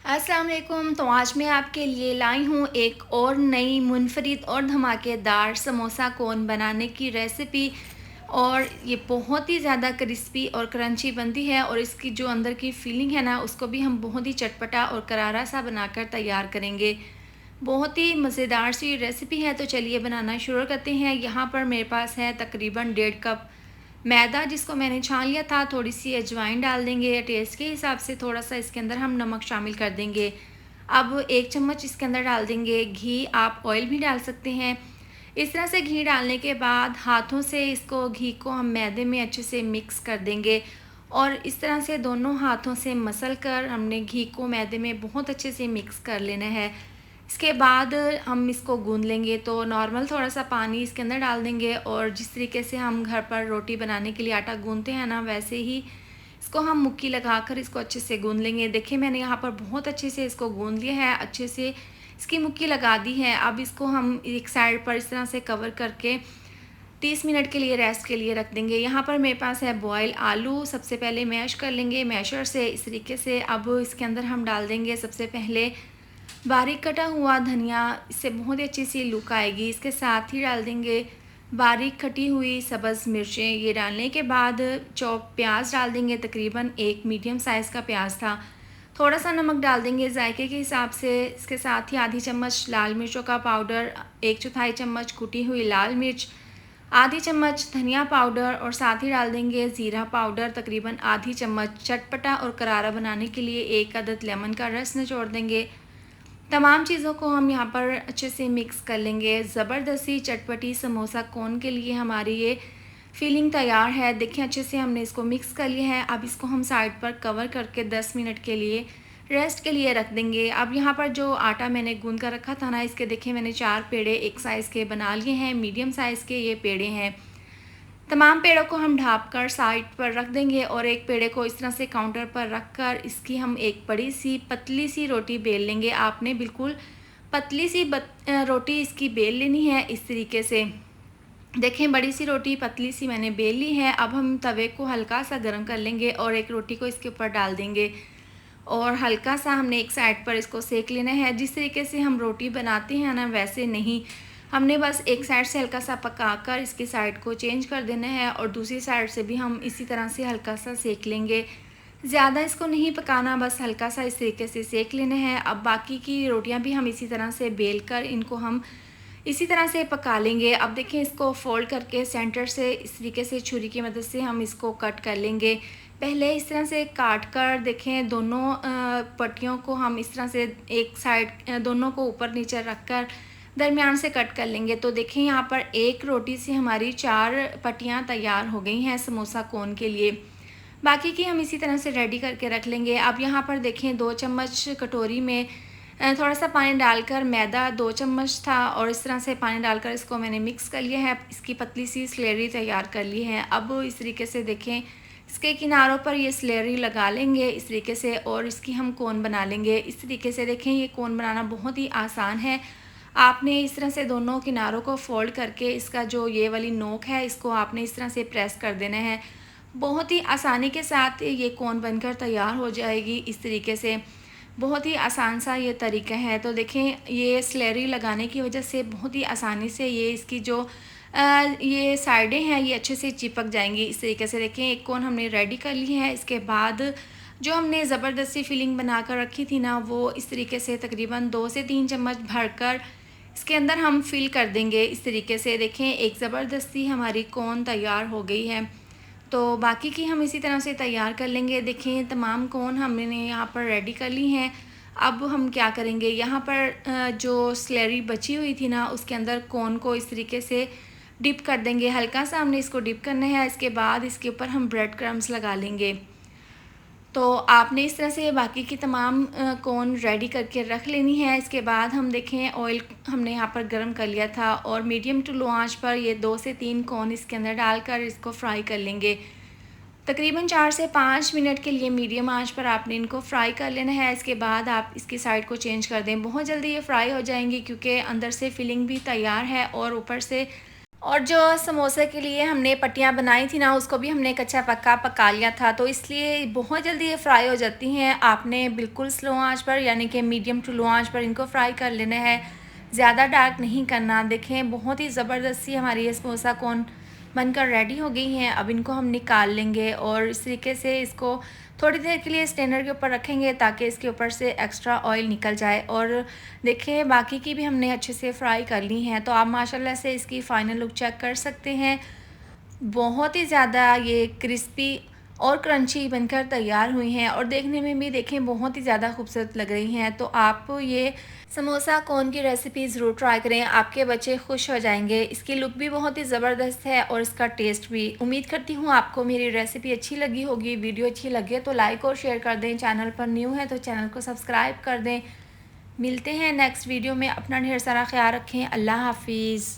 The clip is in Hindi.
अस्सलाम वालेकुम। तो आज मैं आपके लिए लाई हूँ एक और नई मुनफरिद और धमाकेदार समोसा कोन बनाने की रेसिपी। और ये बहुत ही ज़्यादा क्रिस्पी और क्रंची बनती है और इसकी जो अंदर की फीलिंग है ना, उसको भी हम बहुत ही चटपटा और करारा सा बनाकर तैयार करेंगे। बहुत ही मज़ेदार सी रेसिपी है, तो चलिए बनाना शुरू करते हैं। यहाँ पर मेरे पास है तकरीबन 1.5 कप मैदा, जिसको मैंने छान लिया था। थोड़ी सी अजवाइन डाल देंगे टेस्ट के हिसाब से, थोड़ा सा इसके अंदर हम नमक शामिल कर देंगे। अब 1 चम्मच इसके अंदर डाल देंगे घी, आप ऑयल भी डाल सकते हैं। इस तरह से घी डालने के बाद हाथों से इसको घी को हम मैदे में अच्छे से मिक्स कर देंगे और इस तरह से दोनों हाथों से मसल कर हमने घी को मैदे में बहुत अच्छे से मिक्स कर लेना है। इसके बाद हम इसको गूंद लेंगे। तो नॉर्मल थोड़ा सा पानी इसके अंदर डाल देंगे और जिस तरीके से हम घर पर रोटी बनाने के लिए आटा गूंदते हैं ना, वैसे ही इसको हम मुक्की लगाकर इसको अच्छे से गूंद लेंगे। देखिए मैंने यहाँ पर बहुत अच्छे से इसको गूंद लिया है, अच्छे से इसकी मुक्की लगा दी है। अब इसको हम एक साइड पर इस तरह से कवर करके 30 मिनट के लिए रेस्ट के लिए रख देंगे। यहाँ पर मेरे पास है बॉयल आलू, सबसे पहले मैश कर लेंगे मैशर से इस तरीके से। अब इसके अंदर हम डाल देंगे सबसे पहले बारीक कटा हुआ धनिया, इससे बहुत ही अच्छी सी लुक आएगी। इसके साथ ही डाल देंगे बारीक कटी हुई सब्ज़ मिर्चें। ये डालने के बाद चॉप प्याज डाल देंगे, तकरीबन एक मीडियम साइज़ का प्याज था। थोड़ा सा नमक डाल देंगे जायके के हिसाब से। इसके साथ ही आधी चम्मच लाल मिर्चों का पाउडर, 1/4 चम्मच कुटी हुई लाल मिर्च, आधी चम्मच धनिया पाउडर और साथ ही डाल देंगे ज़ीरा पाउडर, तकरीबन आधी चम्मच। चटपटा और करारा बनाने के लिए 1 अदद लेमन का रस निचोड़ देंगे। तमाम चीज़ों को हम यहाँ पर अच्छे से मिक्स कर लेंगे। ज़बरदस्ती चटपटी समोसा कोन के लिए हमारी ये फिलिंग तैयार है। देखिए अच्छे से हमने इसको मिक्स कर लिया है। अब इसको हम साइड पर कवर करके 10 मिनट के लिए रेस्ट के लिए रख देंगे। अब यहाँ पर जो आटा मैंने गूंद कर रखा था ना, इसके देखिए मैंने 4 पेड़े एक साइज़ के बना लिए हैं, मीडियम साइज़ के ये पेड़े हैं। तमाम पेड़ों को हम ढाँप कर साइड पर रख देंगे और एक पेड़े को इस तरह से काउंटर पर रख कर इसकी हम एक बड़ी सी पतली सी रोटी बेल लेंगे। आपने बिल्कुल पतली सी रोटी इसकी बेल लेनी है इस तरीके से। देखें बड़ी सी रोटी पतली सी मैंने बेल ली है। अब हम तवे को हल्का सा गर्म कर लेंगे और एक रोटी को इसके ऊपर डाल देंगे और हल्का सा हमने एक साइड पर इसको सेक लेना है। जिस तरीके से हम रोटी बनाते हैं ना, वैसे नहीं, हमने बस एक साइड से हल्का सा पकाकर इसकी साइड को चेंज कर देना है और दूसरी साइड से भी हम इसी तरह से हल्का सा सेक लेंगे। ज़्यादा इसको नहीं पकाना, बस हल्का सा इस तरीके से सेक लेना है। अब बाकी की रोटियां भी हम इसी तरह से बेल कर इनको हम इसी तरह से पका लेंगे। अब देखें इसको फोल्ड करके सेंटर से इस तरीके से छुरी की मदद से हम इसको कट कर लेंगे। पहले इस तरह से काट कर देखें दोनों पट्टियों को हम इस तरह से एक साइड दोनों को ऊपर नीचे रख कर दरमियान से कट कर लेंगे। तो देखें यहाँ पर एक रोटी से हमारी 4 पट्टियाँ तैयार हो गई हैं समोसा कोन के लिए। बाकी की हम इसी तरह से रेडी करके रख लेंगे। अब यहाँ पर देखें 2 चम्मच कटोरी में थोड़ा सा पानी डालकर, मैदा 2 चम्मच था और इस तरह से पानी डालकर इसको मैंने मिक्स कर लिया है। इसकी पतली सी स्लेरी तैयार कर ली है। अब इस तरीके से देखें इसके किनारों पर ये स्लेरी लगा लेंगे इस तरीके से और इसकी हम कोन बना लेंगे। इस तरीके से देखें ये कोन बनाना बहुत ही आसान है। आपने इस तरह से दोनों किनारों को फोल्ड करके इसका जो ये वाली नोक है इसको आपने इस तरह से प्रेस कर देना है। बहुत ही आसानी के साथ ये कोन बनकर तैयार हो जाएगी। इस तरीके से बहुत ही आसान सा ये तरीका है। तो देखें ये स्लेरी लगाने की वजह से बहुत ही आसानी से ये इसकी जो ये साइडें हैं ये अच्छे से चिपक जाएंगी। इस तरीके से देखें एक कोन हमने रेडी कर ली है। इसके बाद जो हमने ज़बरदस्ती फिलिंग बना कर रखी थी ना, वो इस तरीके से तकरीबन 2 से 3 चम्मच भरकर इसके अंदर हम फिल कर देंगे। इस तरीके से देखें एक ज़बरदस्ती हमारी कोन तैयार हो गई है। तो बाकी की हम इसी तरह से तैयार कर लेंगे। देखें तमाम कोन हमने यहाँ पर रेडी कर ली हैं। अब हम क्या करेंगे, यहाँ पर जो स्लेरी बची हुई थी ना, उसके अंदर कोन को इस तरीके से डिप कर देंगे। हल्का सा हमने इसको डिप करना है। इसके बाद इसके ऊपर हम ब्रेड क्रम्स लगा लेंगे। तो आपने इस तरह से बाकी की तमाम कोन रेडी करके रख लेनी है। इसके बाद हम देखें ऑयल हमने यहाँ पर गर्म कर लिया था और मीडियम टू लो आंच पर ये 2 से 3 कोन इसके अंदर डालकर इसको फ्राई कर लेंगे। तकरीबन 4 से 5 मिनट के लिए मीडियम आंच पर आपने इनको फ्राई कर लेना है। इसके बाद आप इसकी साइड को चेंज कर दें। बहुत जल्दी ये फ्राई हो जाएंगी क्योंकि अंदर से फिलिंग भी तैयार है और ऊपर से और जो समोसे के लिए हमने पट्टियाँ बनाई थी ना, उसको भी हमने कच्चा पक्का पका लिया था, तो इसलिए बहुत जल्दी ये फ्राई हो जाती हैं। आपने बिल्कुल स्लो आंच पर यानी कि मीडियम टू लो आंच पर इनको फ्राई कर लेना है, ज़्यादा डार्क नहीं करना। देखें बहुत ही ज़बरदस्ती हमारी ये समोसा कोन बनकर रेडी हो गई हैं। अब इनको हम निकाल लेंगे और इस तरीके से इसको थोड़ी देर के लिए स्टैंडर के ऊपर रखेंगे ताकि इसके ऊपर से एक्स्ट्रा ऑयल निकल जाए। और देखें बाकी की भी हमने अच्छे से फ्राई कर ली हैं, तो आप माशाल्लाह से इसकी फ़ाइनल लुक चेक कर सकते हैं। बहुत ही ज़्यादा ये क्रिस्पी और क्रंची बनकर तैयार हुई हैं और देखने में भी देखें बहुत ही ज़्यादा खूबसूरत लग रही हैं। तो आप ये समोसा कोन की रेसिपी ज़रूर ट्राई करें, आपके बच्चे खुश हो जाएंगे। इसकी लुक भी बहुत ही ज़बरदस्त है और इसका टेस्ट भी। उम्मीद करती हूँ आपको मेरी रेसिपी अच्छी लगी होगी। वीडियो अच्छी लगे तो लाइक और शेयर कर दें, चैनल पर न्यू है तो चैनल को सब्सक्राइब कर दें। मिलते हैं नेक्स्ट वीडियो में। अपना ढेर सारा ख्याल रखें। अल्लाह हाफिज़।